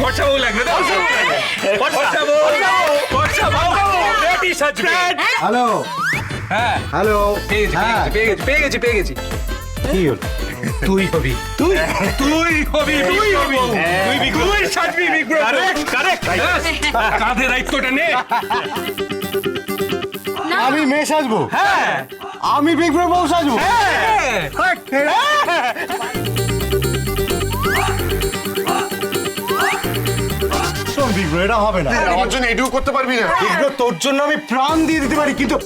ফর্সা বউ লাগবে তো? ফর্সা বউ, ফর্সা বউ, বেটি সাজবে। হ্যালো হ্যাঁ, হ্যালো পেয়ে গেছি। কি হলো? তুই হবি, তুই হবি, তুই সাজবি বিগ্রহ। কাঁধে দায়িত্বটা নে। আমি মেয়ে সাজবো? হ্যাঁ, আমি বিগ ব্রো বউ সাজবো? শোন বিগ ব্রো, এটা হবে না। আমার জন্য এটুকু করতে পারবি না? বিগ ব্রো, তোর জন্য আমি প্রাণ দিয়ে দিতে পারি, কিন্তু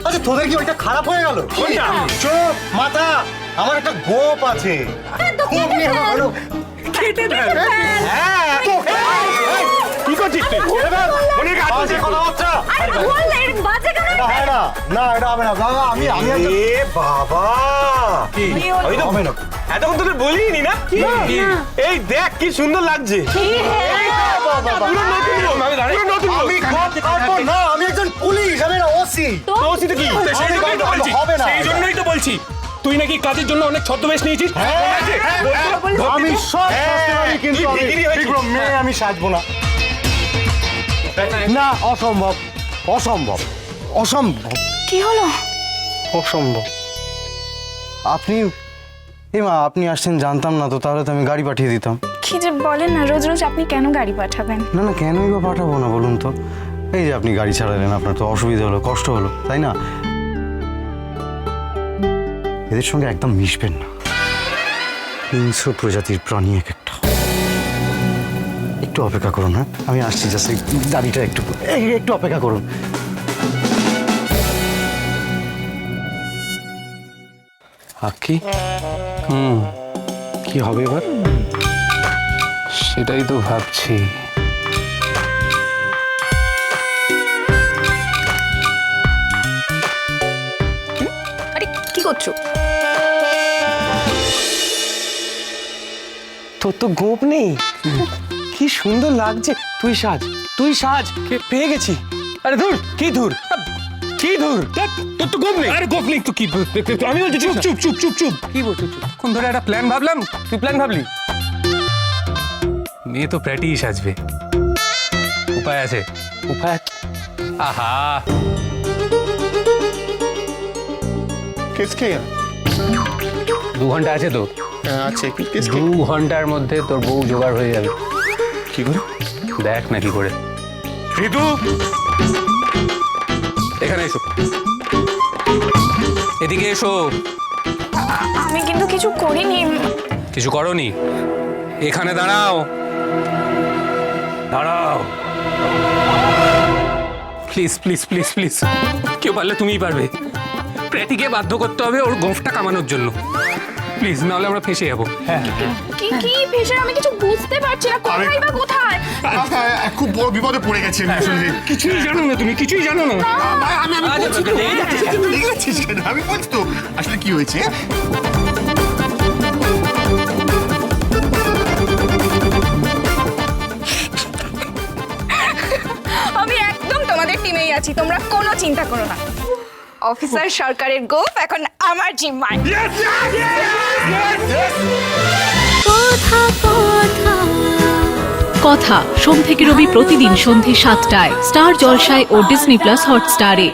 আচ্ছা তোদের কি ওইটা খারাপ হয়ে গেল? চুপ মাথা, আমার একটা গোপ আছে। গোপ নিয়ে আমার ভালো। হ্যাঁ, কি করছিস তুই? বাজে কথাবার্তা। এটা হয় না, না এটা হবে না বাবা। আমি বাবা আমি তো হবে না। এতক্ষণ তোকে বলিনি না? এই দেখ কি সুন্দর লাগছে। পুরো নতুন লোক, পুরো নতুন লোক। আমি করবো না, আমি একজন পুলিশ, আমি না ওসি। ওসি তো কি? সেই জন্যই তো বলছি, হবে না। সেই জন্যই তো বলছি। তুই নাকি কাজের জন্য অনেক ছদ্মবেশ নিয়েছিস। আমি সব সাজতে পারি, কিন্তু তুই আমি ভিখিরি হয়েছিস। বিগ ব্রো, মেয়ে আমি সাজবো না। না, অসম্ভব, অসম্ভব, অসম্ভব, কি হলো? অসম্ভব। আপনি মা, আপনি আসছেন জানতাম না তো, তাহলে তো আমি গাড়ি পাঠিয়ে দিতাম। কি যে বলেন না, রোজ রোজ আপনি কেন গাড়ি পাঠাবেন? না না, কেনই বা পাঠাবো না বলুন তো? এই যে আপনি গাড়ি ছাড়ালেন, আপনার তো অসুবিধা হলো, কষ্ট হলো, তাই না? এদের সঙ্গে একদম মিশবেন না, হিংস্র প্রজাতির প্রাণী এক একটা। একটু অপেক্ষা করুন, হ্যাঁ আমি আসছি, জাস্ট গাড়িটা একটু অপেক্ষা করুন। আকি কি হবে এবার? সেটাই তো ভাবছি। আরে কি করছো? তোর তো গোপ নেই, কি সুন্দর লাগছে। তুই সাজ, তুই সাজ, পেয়ে গেছি। আরে ধুর, কি ধুর, কি ধুর, তোর তো গোপ নেই। আরে গোপ নেই তো কি? আমি বলছি চুপ চুপ চুপ চুপ চুপ। কি বলছো? কোন ধরে একটা প্ল্যান ভাবলাম, তুই প্ল্যান ভাবলি? মেয়ে তো প্র্যাটিই সাজবে। উপায় আছে? উপায়? আহা, কিসকে? 2 ঘন্টা আছে তো? আছে কি কিসকে? 2 ঘন্টার মধ্যে তোর বউ জোগাড় হয়ে যাবে। কি করে? দেখ না কি করে। ঋতু এখানে এসো, এদিকে এসো। আমি কিন্তু কিছু করিনি। কিছু করনি? এখানে দাঁড়াও, দাঁড়াও। প্লিজ প্লিজ প্লিজ প্লিজ, কেউ পারলে তুমিই পারবে। প্র্যাটিকে বাধ্য করতে হবে ওর গোঁফটা কামানোর জন্য। প্লিজ, নাহলে আমরা ফেঁসে যাবো। কি কি ভেসে আমি কিছু বুঝতে পারছি না, কোথায় বা কোথায়? খুব বড় বিপদে পড়ে গেছি আমি আসলে। কিছুই জানো না তুমি, কিছুই জানো না। আমি বলছি তো, লেগে যাচ্ছিস কেন? আমি বলছি তো আসলে কি হয়েছে। আমি একদম তোমাদের টিমেই আছি, তোমরা কোনো চিন্তা করো না। অফিসার সরকারের গোপ এখন আমার জিম্মায়। কথা সোম থেকে রবি প্রতিদিন সন্ধে 7টায় স্টার জলসায় ও ডিজনি প্লাস হটস্টারে।